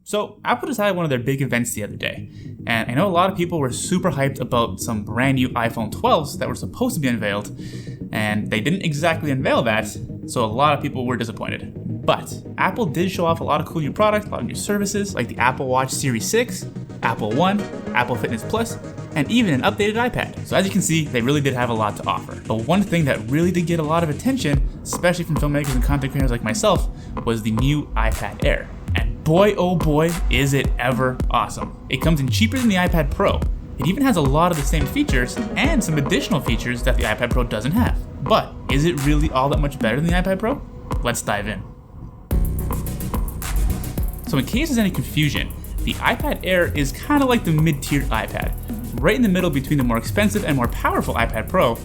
So Apple just had one of their big events the other day, and I know a lot of people were super hyped about some brand new iPhone 12s that were supposed to be unveiled, and they didn't exactly unveil that, so a lot of people were disappointed. But Apple did show off a lot of cool new products, a lot of new services, like the Apple Watch Series 6, Apple One, Apple Fitness Plus, and even an updated iPad. So as you can see, they really did have a lot to offer. But one thing that really did get a lot of attention, especially from filmmakers and content creators like myself, was the new iPad Air. And boy, oh boy, is it ever awesome. It comes in cheaper than the iPad Pro. It even has a lot of the same features and some additional features that the iPad Pro doesn't have. But is it really all that much better than the iPad Pro? Let's dive in. So in case there's any confusion, the iPad Air is kind of like the mid-tiered iPad, right in the middle between the more expensive and more powerful iPad Pro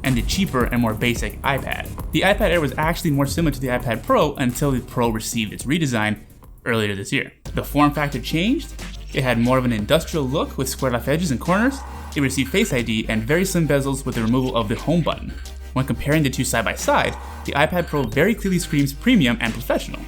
and the cheaper and more basic iPad. The iPad Air was actually more similar to the iPad Pro until the Pro received its redesign earlier this year. The form factor changed, it had more of an industrial look with squared off edges and corners, it received Face ID and very slim bezels with the removal of the home button. When comparing the two side by side, the iPad Pro very clearly screams premium and professional.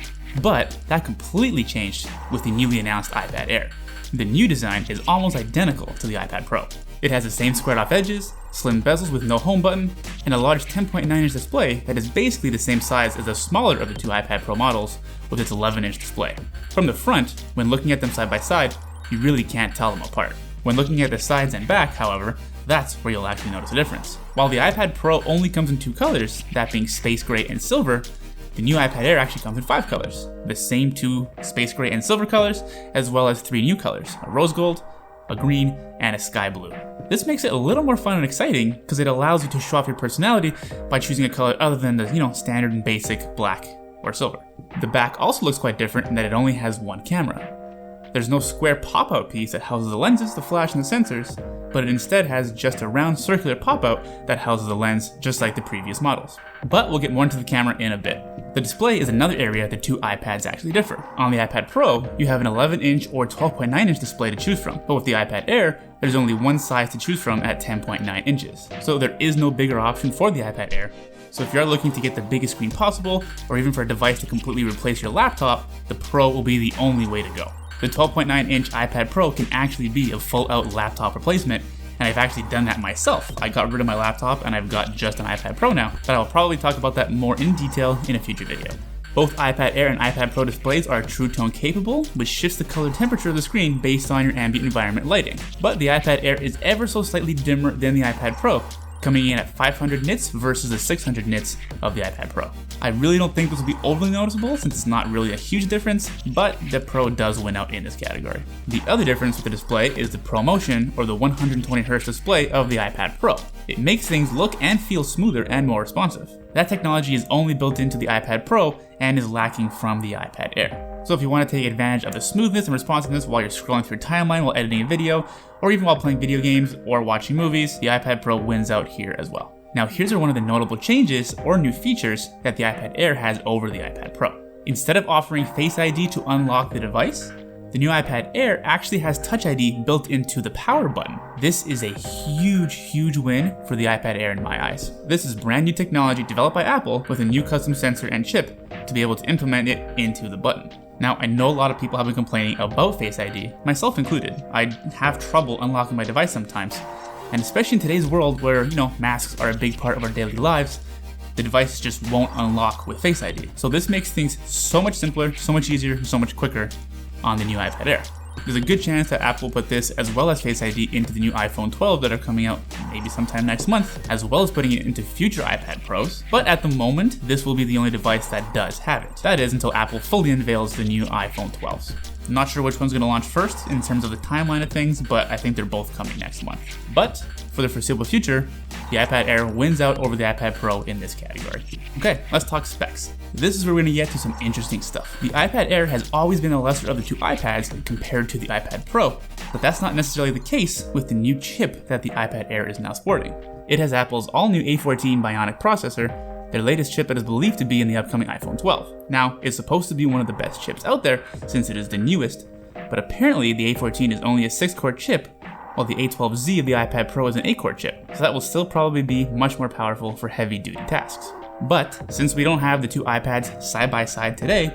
But that completely changed with the newly announced iPad Air. The new design is almost identical to the iPad Pro. It has the same squared off edges, slim bezels with no home button, and a large 10.9-inch display that is basically the same size as the smaller of the two iPad Pro models with its 11-inch display. From the front, when looking at them side by side, you really can't tell them apart. When looking at the sides and back, however, that's where you'll actually notice a difference. While the iPad Pro only comes in two colors, that being space gray and silver, the new iPad Air actually comes in 5 colors. The same 2 space gray and silver colors, as well as 3 new colors, a rose gold, a green, and a sky blue. This makes it a little more fun and exciting because it allows you to show off your personality by choosing a color other than the standard and basic black or silver. The back also looks quite different in that it only has one camera. There's no square pop-out piece that houses the lenses, the flash, and the sensors, but it instead has just a round circular pop-out that houses the lens, just like the previous models. But we'll get more into the camera in a bit. The display is another area the two iPads actually differ. On the iPad Pro, you have an 11-inch or 12.9-inch display to choose from, but with the iPad Air, there's only one size to choose from at 10.9 inches. So there is no bigger option for the iPad Air. So if you're looking to get the biggest screen possible, or even for a device to completely replace your laptop, the Pro will be the only way to go. The 12.9-inch iPad Pro can actually be a full-out laptop replacement, and I've actually done that myself. I got rid of my laptop and I've got just an iPad Pro now, but I'll probably talk about that more in detail in a future video. Both iPad Air and iPad Pro displays are True Tone capable, which shifts the color temperature of the screen based on your ambient environment lighting. But the iPad Air is ever so slightly dimmer than the iPad Pro, coming in at 500 nits versus the 600 nits of the iPad Pro. I really don't think this will be overly noticeable since it's not really a huge difference, but the Pro does win out in this category. The other difference with the display is the ProMotion, or the 120Hz display of the iPad Pro. It makes things look and feel smoother and more responsive. That technology is only built into the iPad Pro and is lacking from the iPad Air. So if you want to take advantage of the smoothness and responsiveness while you're scrolling through timeline while editing a video, or even while playing video games or watching movies, the iPad Pro wins out here as well. Now here's where one of the notable changes or new features that the iPad Air has over the iPad Pro. Instead of offering Face ID to unlock the device, the new iPad Air actually has TouchID built into the power button. This is a huge win for the iPad Air in my eyes. This is brand new technology developed by Apple with a new custom sensor and chip to be able to implement it into the button. Now, I know a lot of people have been complaining about Face ID, myself included. I have trouble unlocking my device sometimes, and especially in today's world where, masks are a big part of our daily lives, the device just won't unlock with Face ID. So this makes things so much simpler, so much easier, so much quicker on the new iPad Air. There's a good chance that Apple will put this as well as Face ID into the new iPhone 12 that are coming out maybe sometime next month, as well as putting it into future iPad Pros. But at the moment, this will be the only device that does have it. That is until Apple fully unveils the new iPhone 12s. I'm not sure which one's going to launch first in terms of the timeline of things, but I think they're both coming next month. But for the foreseeable future, the iPad Air wins out over the iPad Pro in this category. Okay, let's talk specs. This is where we're going to get to some interesting stuff. The iPad Air has always been the lesser of the two iPads compared to the iPad Pro, but that's not necessarily the case with the new chip that the iPad Air is now sporting. It has Apple's all-new A14 Bionic processor, their latest chip that is believed to be in the upcoming iPhone 12. Now, it's supposed to be one of the best chips out there since it is the newest, but apparently the A14 is only a 6-core chip, while the A12Z of the iPad Pro is an 8-core chip, so that will still probably be much more powerful for heavy-duty tasks. But since we don't have the two iPads side by side today,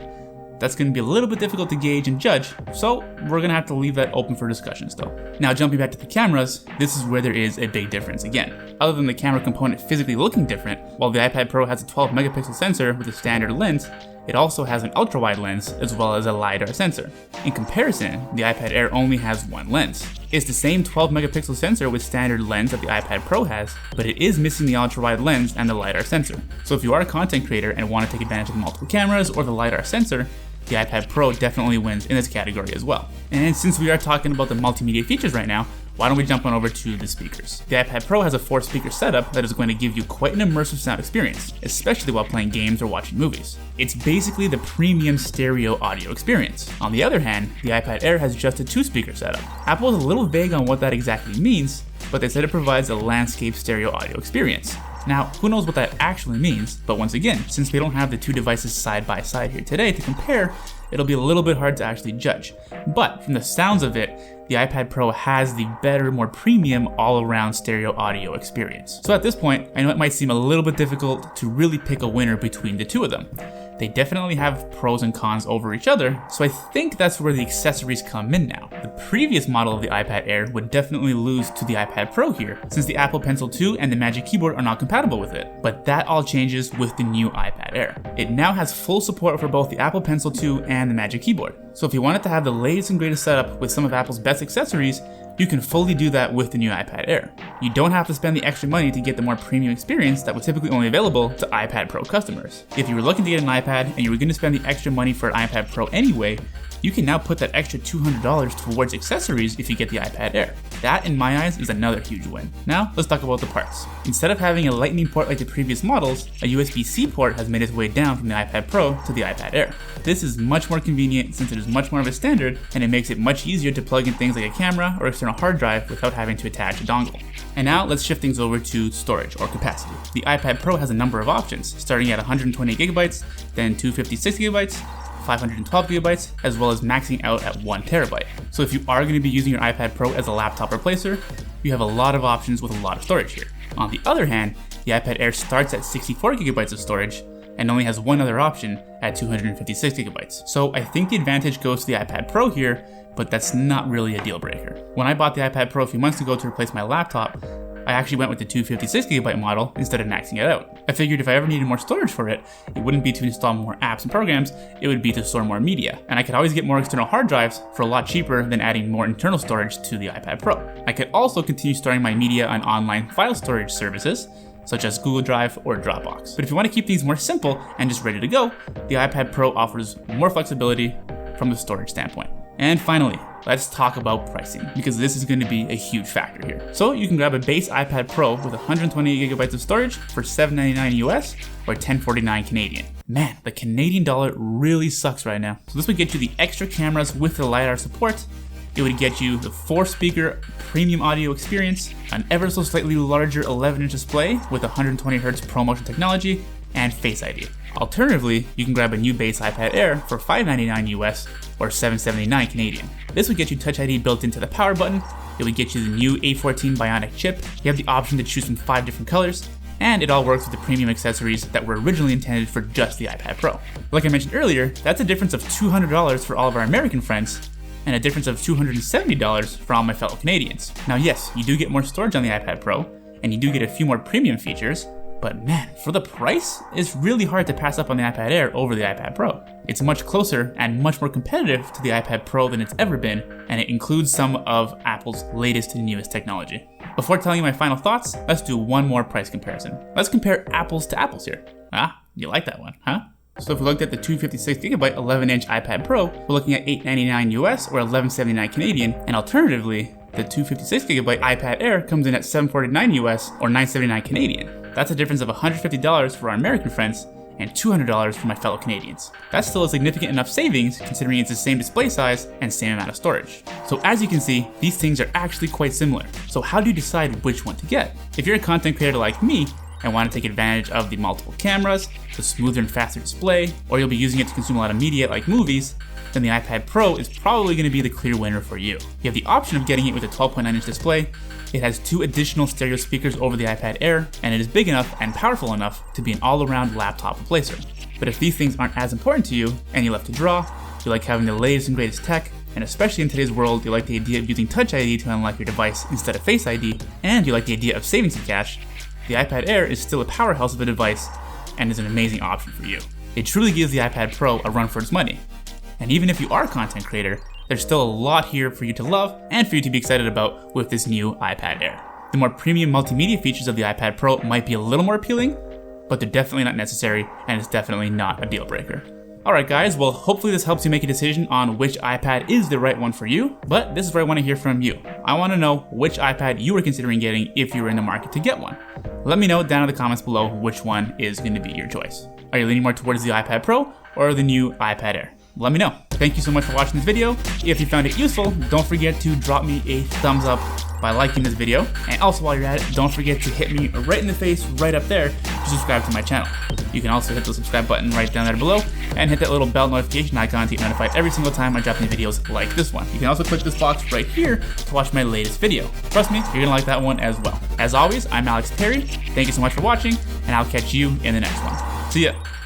That's going to be a little bit difficult to gauge and judge, so we're going to have to leave that open for discussion still. Now jumping back to the cameras, this is where there is a big difference again. Other than the camera component physically looking different, while the iPad Pro has a 12 megapixel sensor with a standard lens, it also has an ultra-wide lens as well as a LiDAR sensor. In comparison, the iPad Air only has one lens. It's the same 12 megapixel sensor with standard lens that the iPad Pro has, but it is missing the ultra-wide lens and the LiDAR sensor. So if you are a content creator and want to take advantage of multiple cameras or the LiDAR sensor, the iPad Pro definitely wins in this category as well. And since we are talking about the multimedia features right now, why don't we jump on over to the speakers. The iPad Pro has a 4-speaker setup that is going to give you quite an immersive sound experience, especially while playing games or watching movies. It's basically the premium stereo audio experience. On the other hand, the iPad Air has just a 2-speaker setup. Apple is a little vague on what that exactly means, but they said it provides a landscape stereo audio experience. Now, who knows what that actually means, but once again, since we don't have the two devices side by side here today to compare, it'll be a little bit hard to actually judge. But from the sounds of it, the iPad Pro has the better, more premium, all-around stereo audio experience. So at this point, I know it might seem a little bit difficult to really pick a winner between the two of them. They definitely have pros and cons over each other, so I think that's where the accessories come in now. The previous model of the iPad Air would definitely lose to the iPad Pro here, since the Apple Pencil 2 and the Magic Keyboard are not compatible with it. But that all changes with the new iPad Air. It now has full support for both the Apple Pencil 2 and the Magic Keyboard. So if you wanted to have the latest and greatest setup with some of Apple's best accessories, you can fully do that with the new iPad Air. You don't have to spend the extra money to get the more premium experience that was typically only available to iPad Pro customers. If you were looking to get an iPad and you were going to spend the extra money for an iPad Pro anyway, you can now put that extra $200 towards accessories if you get the iPad Air. That, in my eyes, is another huge win. Now, let's talk about the parts. Instead of having a Lightning port like the previous models, a USB-C port has made its way down from the iPad Pro to the iPad Air. This is much more convenient since it is much more of a standard, and it makes it much easier to plug in things like a camera or external hard drive without having to attach a dongle. And now, let's shift things over to storage or capacity. The iPad Pro has a number of options, starting at 128GB, then 256GB, 512GB, as well as maxing out at 1TB. So if you are going to be using your iPad Pro as a laptop replacer, you have a lot of options with a lot of storage here. On the other hand, the iPad Air starts at 64GB of storage and only has one other option at 256GB. So I think the advantage goes to the iPad Pro here, but that's not really a deal breaker. When I bought the iPad Pro a few months ago to replace my laptop, I actually went with the 256GB model instead of maxing it out. I figured if I ever needed more storage for it, it wouldn't be to install more apps and programs, it would be to store more media. And I could always get more external hard drives for a lot cheaper than adding more internal storage to the iPad Pro. I could also continue storing my media on online file storage services, such as Google Drive or Dropbox. But if you want to keep things more simple and just ready to go, the iPad Pro offers more flexibility from the storage standpoint. And finally, let's talk about pricing, because this is going to be a huge factor here. So you can grab a base iPad Pro with 128GB of storage for $799 US or $1049 Canadian. Man, the Canadian dollar really sucks right now. So this would get you the extra cameras with the LiDAR support. It would get you the 4-speaker premium audio experience, an ever so slightly larger 11-inch display with 120Hz ProMotion technology, and FaceID. Alternatively, you can grab a new base iPad Air for $599 US or $779 Canadian. This would get you TouchID built into the power button. It would get you the new A14 Bionic chip. You have the option to choose from 5 different colors, and it all works with the premium accessories that were originally intended for just the iPad Pro. Like I mentioned earlier, that's a difference of $200 for all of our American friends, and a difference of $270 for all my fellow Canadians. Now yes, you do get more storage on the iPad Pro, and you do get a few more premium features, but man, for the price, it's really hard to pass up on the iPad Air over the iPad Pro. It's much closer and much more competitive to the iPad Pro than it's ever been, and it includes some of Apple's latest and newest technology. Before telling you my final thoughts, let's do one more price comparison. Let's compare apples to apples here. Ah, you like that one, huh? So if we looked at the 256GB 11-inch iPad Pro, we're looking at $899 US or $1179 Canadian, and alternatively, the 256GB iPad Air comes in at $749 US or $979 Canadian. That's a difference of $150 for our American friends and $200 for my fellow Canadians. That's still a significant enough savings considering it's the same display size and same amount of storage. So as you can see, these things are actually quite similar. So how do you decide which one to get? If you're a content creator like me and want to take advantage of the multiple cameras, the smoother and faster display, or you'll be using it to consume a lot of media like movies, then the iPad Pro is probably going to be the clear winner for you. You have the option of getting it with a 12.9-inch display. It has 2 additional stereo speakers over the iPad Air, and it is big enough and powerful enough to be an all-around laptop replacer. But if these things aren't as important to you, and you love to draw, you like having the latest and greatest tech, and especially in today's world, you like the idea of using TouchID to unlock your device instead of FaceID, and you like the idea of saving some cash, the iPad Air is still a powerhouse of a device and is an amazing option for you. It truly gives the iPad Pro a run for its money. And even if you are a content creator, there's still a lot here for you to love and for you to be excited about with this new iPad Air. The more premium multimedia features of the iPad Pro might be a little more appealing, but they're definitely not necessary, and it's definitely not a deal breaker. Alright guys, well hopefully this helps you make a decision on which iPad is the right one for you, but this is where I want to hear from you. I want to know which iPad you were considering getting if you were in the market to get one. Let me know down in the comments below which one is going to be your choice. Are you leaning more towards the iPad Pro or the new iPad Air? Let me know. Thank you so much for watching this video. If you found it useful, don't forget to drop me a thumbs up by liking this video. And also while you're at it, don't forget to hit me right in the face right up there to subscribe to my channel. You can also hit the subscribe button right down there below and hit that little bell notification icon to get notified every single time I drop new videos like this one. You can also click this box right here to watch my latest video. Trust me, you're gonna like that one as well. As always, I'm Perri. Thank you so much for watching, and I'll catch you in the next one. See ya.